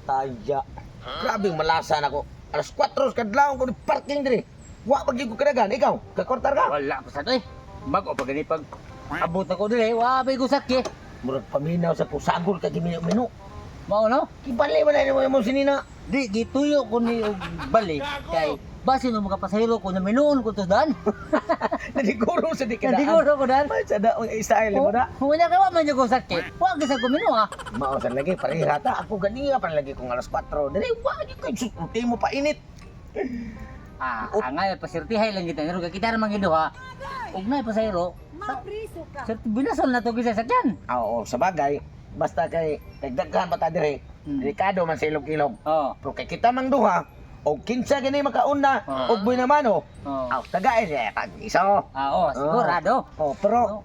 Taya. Grabe malasa na ko. Alas 4 kadlawon ko ni parking diri. Wa pag ko kadagan ikaw. Kakortar ka. Wala pa sa to eh. Bago pa gani pag abot ako dili, wa bay ko sakit. Murag paminaw sa pusagol ka gimino-mino. Mao no? Ibali man na mo sinina. Di gituyo ko ni og balik kay base no mga pasahero ko na minuon ko to dan. Nadiguro sa di kadaan. Nadiguro ko dan. Ay, sa daong style mo na. Wala ka wa man ko sakit. Wa gyud sa ko minuha. Mao sa lagi parehata ako ganiya pa lagi kong alas 4. Dili wa gyud kay suti mo pa init. Angay pasirtihay lang kita pero kita ra man giduha. Ug nay pasahero. Mapriso ka. Sir binasol na to gisa sakyan. Oo, sa bagay basta kay dagdagan pa ta diri. Delikado man sa ilog-ilog. Oh. Pero kay kita mang duha og kinsa gani makauna og buhay naman oh. Aw, tagay siya pag iso. Oo, sigurado. Oh, pero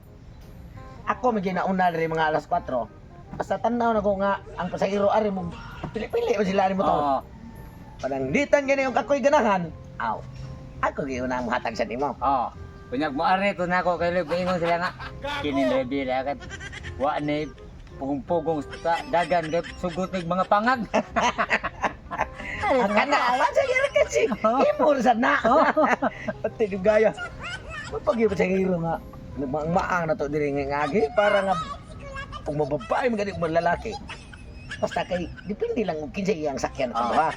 ako may ginauna diri mga alas 4. Basta tanaw na ko nga ang pasahero ari mo pili-pili ba sila mo to. Oo. Pananglitan gani yung kakoy ganahan. Aw. Ako giuna ang hatag sa nimo. Oo. Kunyag mo are to nako kay Lug ingon sila nga. Kini rebila kat wa ni pugong-pugong sa dagan kay sugot nig mga pangag. Ang kana awan sa gira kasi. Imor sa na. Pati di gaya. Pag sa hero nga nagmaang na to diri nga agi para nga kung mababae magani kung lalaki. Basta kay depende lang kung kinsa iyang sakyan ato ha.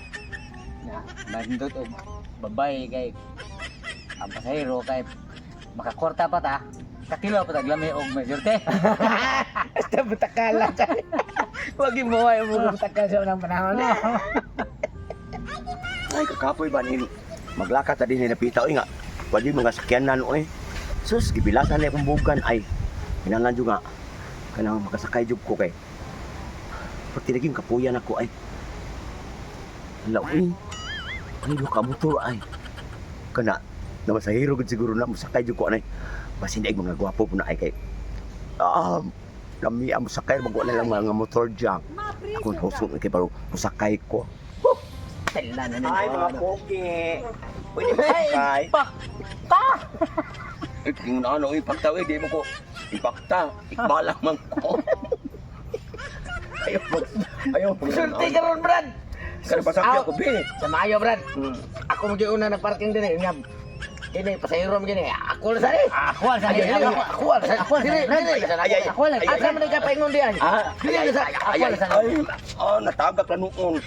Na nandot og babae kay ang pasahero kay makakorta pa ta. Kakilo pa taglami og mayorte. Basta butakala ka. Wag mo ay mo butakal sa unang panahon. Ay, kakapoy ba nini? Maglakat na din napita oy nga. Wali mga sakyanan oy. Sus, gibilasan na akong bugan ay. Hinanglan jud nga. Kanang makasakay jud ko kay. Pati naging kapuyan ako ay. Lawi. Ano ka motor ay. Kana na masahiro gud siguro na musakay jud ko anay. Basi hindi mga gwapo po na ay kay. Lami ang musakay magwala lang mga motor jam. Ako husok kay baro musakay ko. Ay, mga pogi. Pwede ba sakay? Tingnan ano, ipakta, di mo ko. Ipakta, ikbalang man ko. Ayaw. sulti ka ron, Brad. Kaya pasakya ko, Bi. Sa Mayo, Brad. Ako mo una na parking din eh. Ini pasahero mo gini. Ako lang sari. Ako sa Ako lang sari. Ako lang sari. Ako lang. Asa man ka paingon diyan? Dili sa Natagak na noon.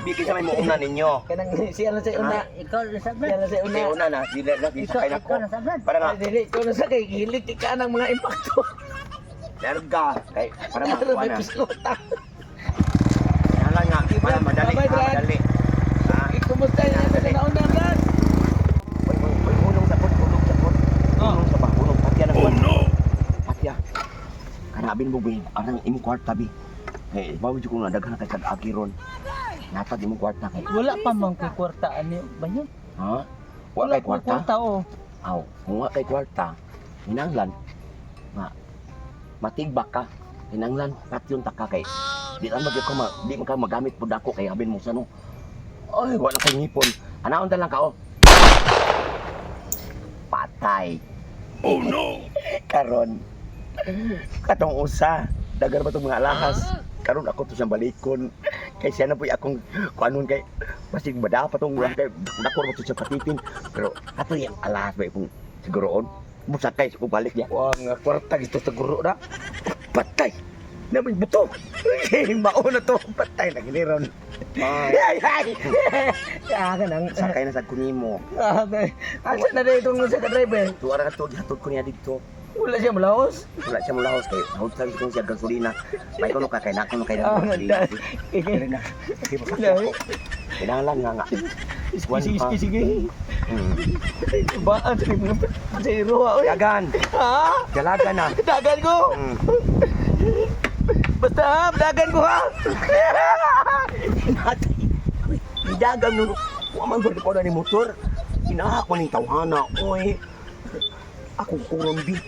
Bigay sa may muuna ninyo. kanang siya lang sa una. Ikaw sa Siya lang sa Hindi una. una na, di na sakay na ko. Ikaw na sa brad. Para nga, Dili ko na sa kay gilit ka ng mga impacto. lerga. Kay, para Pero makuha may na. pislota. Yan nga, para madali. Bye, Brad. Madali. Kumusta niya sa nauna, Brad? Ulong sa pot. Ulong sa ba? Ulong patya na. Oh no! Patya. Kanabin mo, Bi. Arang imo kwarta, Bi. Eh, bawi ko nga daghan kay kag-agi ron. Natag imo kwarta kay. Wala pa man kay kwarta ani ba yun? Ha? Wa kay kwarta? oh. Aw, kung wa kay kwarta, hinanglan. Nga, matigbak ka. Hinanglan, patyon ta ka kay. Di lang di man ka magamit pud ako kay abin mo sa no. Ay, wala kay ngipon. Anaon ta lang ka oh. Patay. Oh no. Karon. Katong usa, dagar ba tong mga alahas. Karon ako to siyang balikon. Kay siya na po akong kuanon kay basig bada pa tong ulan kay nakor mo to siya patitin. Pero ato yung alahas ba kung siguroon. Musakay sa balik niya. Wah, nga kwarta gito sa guro na. Patay. Namin buto. Mauna to. Patay na giliron. Ay. Ka nang Sakay na sa kunimo. asa na dito ng sa driver. Tuwara na to. Hatod ko niya dito. Wala siya malaos. Wala siya mulahos kay hawtag ko siya gasolina. May kuno ka kay nakuno kay Ah, gasolina. Sige. Na. Sige mo sakya ko. Kinahanglan nga nga. Sige. Baan sa mga pasahero ha. Dagan. Ha? Dalaga na. Dagan ko. Basta ha, dagan ko ha. Natay. Dagan no. Wa man gud ko ni motor. Inaako ning tawhana. Oy. Ako kurombi.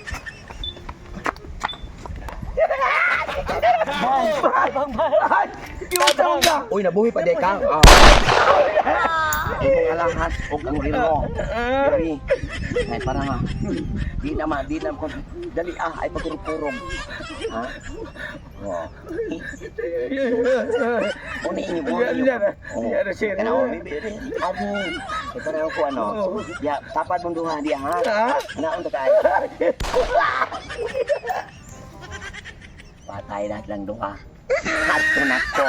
Bang. Yung ka. Uy, nabuhi pa di ka. imong alahas o ang rilo. Diri. Ay para nga. Di na ko dali ay pagurupurong. Ha? Oh. Uni inyo mo. Ano sir? Ano, bibi. Abi. Ito na ako ano. Ya, tapad mong duha diya ha. Naon ta kay. Patay lahat lang duha. Hato na ko.